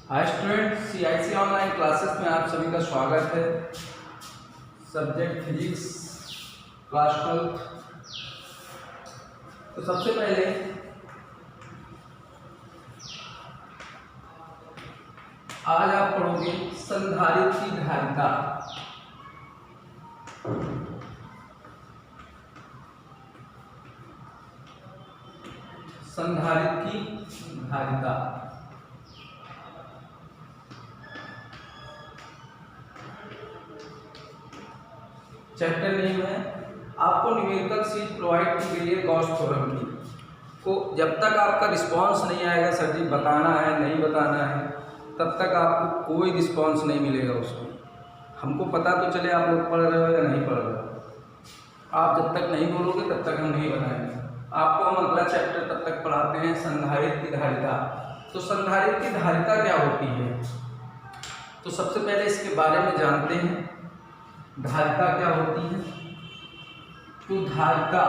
Hi student, CIC online classes में आप सभी का स्वागत है। Subject physics, class 12। तो सबसे पहले आज आप पढ़ोगे संधारित्र की धारिता। संधारित्र की धारिता चैप्टर नेम है। आपको न्यूमेरिकल सीट प्रोवाइड की गई है गॉस थ्योरम की। तो जब तक आपका रिस्पांस नहीं आएगा सर जी बताना है नहीं बताना है, तब तक आपको कोई रिस्पांस नहीं मिलेगा उसमें। हमको पता तो चले आप लोग पढ़ रहे हो या नहीं पढ़ रहे हो। आप जब तक नहीं बोलोगे तब तक हम नहीं बताएंगे आपको। हम अगला चैप्टर तब तक पढ़ाते हैं संधारित्र की धारिता। तो संधारित्र की धारिता क्या होती है, तो सबसे पहले इसके बारे में जानते हैं। धारिता क्या होती है? तो धारिता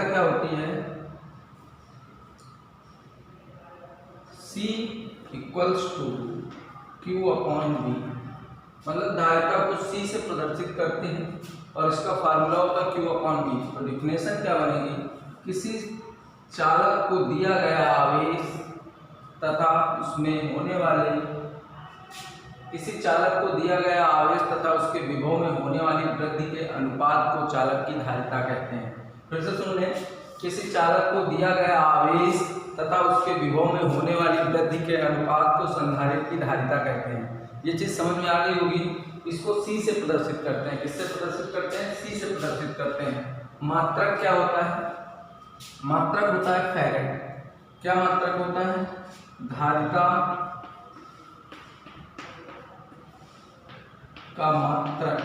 क्या होती है? C equals to Q/V। मतलब धारिता को C से प्रदर्शित करते हैं और इसका फार्मूला होता है Q/V। तो डिफिनेशन क्या बनेगी? किसी चालक को दिया गया आवेश तथा उसमें होने वाले तथा उसके विभव में होने वाली वृद्धि के अनुपात को चालक की धारिता कहते हैं। फिर से सुन लें, किसी चालक को दिया गया आवेश तथा उसके विभव में होने वाली वृद्धि के अनुपात को संधारित्र की धारिता कहते हैं। ये चीज समझ में आ गई होगी। इसको C से प्रदर्शित करते हैं। किससे प्रदर्शित करते हैं? C से प्रदर्शित करते हैं। मात्रक क्या होता है? मात्रक होता है फैरेड। क्या मात्रक होता है? धारिता का मात्रक।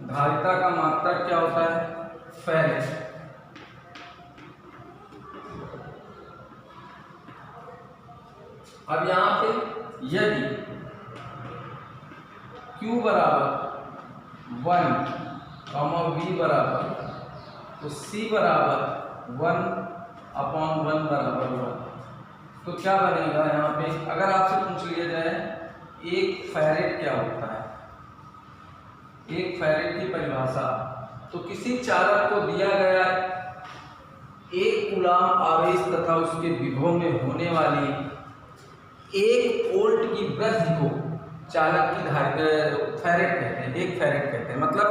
धारिता का मात्रक क्या होता है? फैरेड। अब यहां पे यदि Q बराबर 1, V बराबर, तो C बराबर 1/1 बराबर 1। तो क्या बनेगा यहाँ पे? अगर आपसे पूछ लिया जाए एक फैरेड क्या होता है, एक फैरेड की परिभाषा, तो किसी चालक को दिया गया 1 कूलाम आवेश तथा उसके विभव में होने वाली 1 वोल्ट की वृद्धि को चालक की फैरेड कहते हैं। एक फैरेड कहते हैं मतलब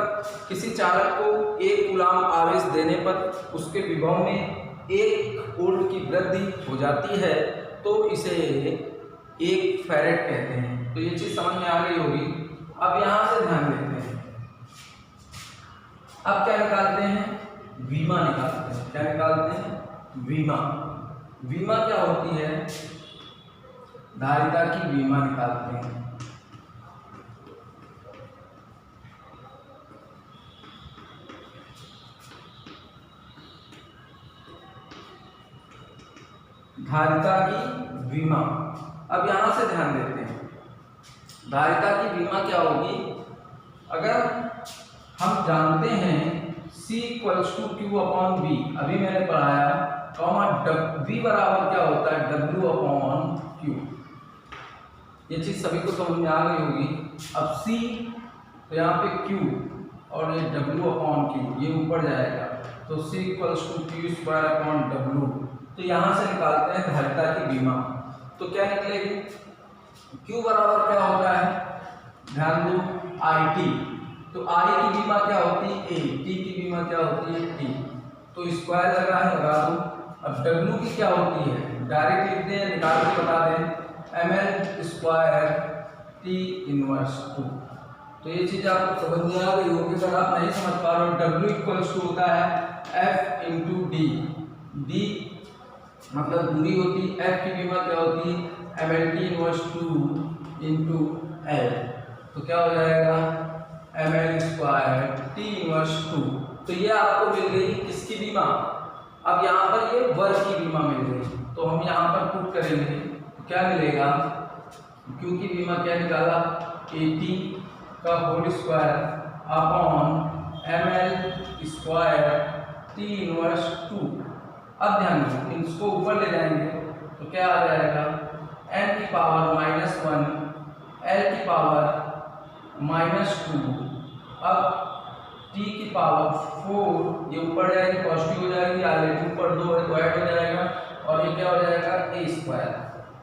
किसी चालक को 1 कूलाम आवेश देने पर उसके विभव में 1 वोल्ट की वृद्धि हो जाती है, तो इसे एक फैरेड कहते हैं। तो ये चीज समझ में आ गई होगी। अब यहां से ध्यान देते हैं। अब क्या निकालते हैं? वीमा निकालते हैं। क्या निकालते हैं? वीमा। वीमा क्या होती है? धारिता की वीमा निकालते हैं। धारिता की वीमा। अब यहां से ध्यान देते हैं। धारिता की वीमा क्या होगी? अगर हम जानते हैं C इक्वल्स टू Q/V, अभी मैंने पढ़ाया, V बराबर क्या होता है? W/Q। ये चीज सभी को समझ में आ गई होगी। अब C तो यहाँ पे Q और ये W/Q, ये ऊपर जाएगा, तो C इक्वल्स टू Q²/W। तो यहां से निकालते हैं धारिता की वीमा। तो क्या निकलेगी? Q बराबर क्या होता है? ध्यान दो, IT। तो I की वीमा क्या होती है? A। T की वीमा क्या होती है? T। तो स्क्वायर लगा है, लगा दो। अब W की क्या होती है? डायरेक्ट लिख दें, निकाल के बता दें, ml² T इनवर्स 2। तो ये चीज आपको समझ में आ गई होगी। अगर आप नहीं समझ पा रहे हो, W इक्वल्स टू होता है F इंटू D। D मतलब दूरी होती है, F की वीमा क्या होती है? ml/T inverse 2 into L। तो क्या हो जाएगा? ml² T inverse 2। तो ये आपको मिल गई किसकी वीमा? अब यहाँ पर ये वर्ग की वीमा मिल गई, तो हम यहाँ पर पुट करेंगे तो क्या मिलेगा? Q की वीमा क्या निकाला? 80 का whole square upon ml square T inverse 2। अब ध्यान दो, इसको ऊपर ले जाएंगे तो क्या आ जाएगा, n की पावर -1 l की पावर -2। अब t की पावर 4, ये ऊपर जाएगी पॉजिटिव हो जाएगी, ऑलरेडी ऊपर 2 है तो ऐड हो जाएगा और ये क्या हो जाएगा a स्क्वायर।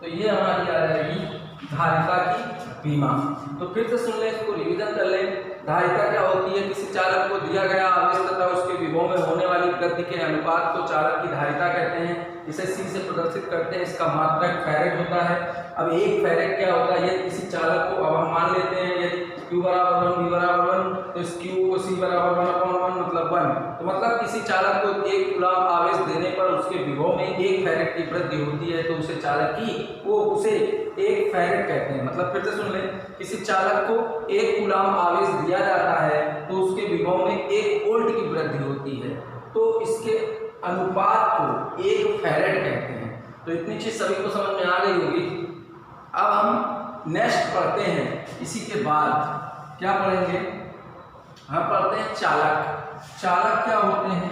तो ये हमारी आ जाएगी धारिता की विमा। तो फिर से सुन ले, इसको रिवीजन कर ले। धारिता क्या होती है, किसी चालक को दिया गया आवेश तथा उसके विभव में होने वाली गति के अनुपात को चालक की धारिता कहते हैं। इसे C से प्रदर्शित करते हैं। इसका मात्रक फैरेड होता है। अब एक फैरेड क्या होता है, ये किसी चालक को, अब हम मान लेते हैं यदि Q बराबर 1 B बराबर 1 तो इस Q को C बराबर 1/1 मतलब 1। तो मतलब किसी चालक को 1 कूलम आवेश देने पर उसके विभव में 1 फैरेड की वृद्धि होती है, तो उसे चालक की वो उसे 1 फैरेड कहते हैं। मतलब फिर से सुन ले, किसी चालक को 1 कूलम आवेश दिया जाता है तो उसके विभव में 1 वोल्ट की वृद्धि होती है, तो इसके अनुपात को 1 फैरेड कहते हैं। तो इतनी चीज सभी को समझ में आ गई होगी। अब हम नेक्स्ट पढ़ते हैं, इसी के बाद क्या पढ़ेंगे, हम पढ़ते हैं चालक। चालक क्या होते हैं,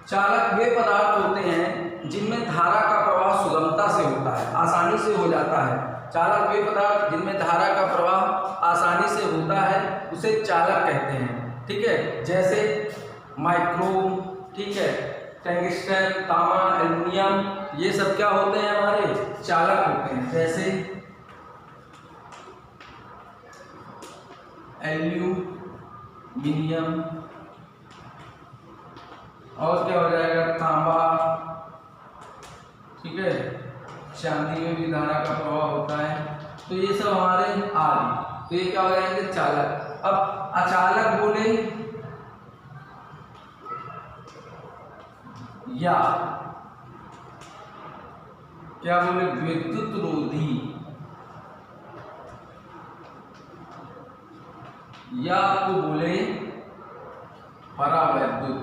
चालक वे पदार्थ होते हैं जिनमें धारा का प्रवाह सुगमता से होता है, आसानी से हो जाता है। चालक वे पदार्थ जिनमें धारा का प्रवाह आसानी से होता है उसे चालक कहते हैं। ठीक है, जैसे माइक्रोम, ठीक है, टंगस्टन, तांबा, एल्युमिनियम, ये सब क्या होते हैं, हमारे चालक होते हैं। जैसे एल्यूमिनियम, और क्या हो जाएगा, तांबा, ठीक है, चांदी में भी धारा का प्रवाह होता है। तो ये सब हमारे आ गए, तो ये क्या हो जाएंगे, चालक। अब अचालक बोले या क्या बोले, विद्युत रोधी, या आपको बोले परावैद्युत।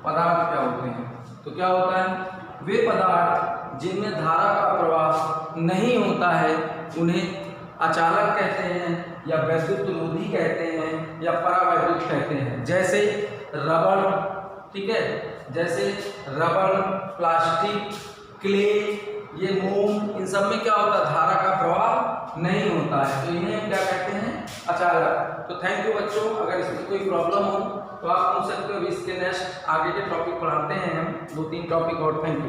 पदार्थ क्या होते हैं, तो क्या होता है, वे पदार्थ जिनमें धारा का प्रवाह नहीं होता है उन्हें अचालक कहते हैं, या वैद्युत रोधी कहते हैं, या परावैद्युत कहते हैं। जैसे रबड़, ठीक है, जैसे रबड़, प्लास्टिक, क्ले, ये मोम, इन सब में क्या होता है, धारा का प्रवाह नहीं होता है, तो इन्हें हम क्या कहते हैं, अचालक। तो थैंक यू बच्चों, अगर इसमें कोई प्रॉब्लम हो तो आप पूछ सकते हो। इसके नेक्स्ट आगे के टॉपिक पढ़ाते हैं हम 2-3 टॉपिक और। Thank you.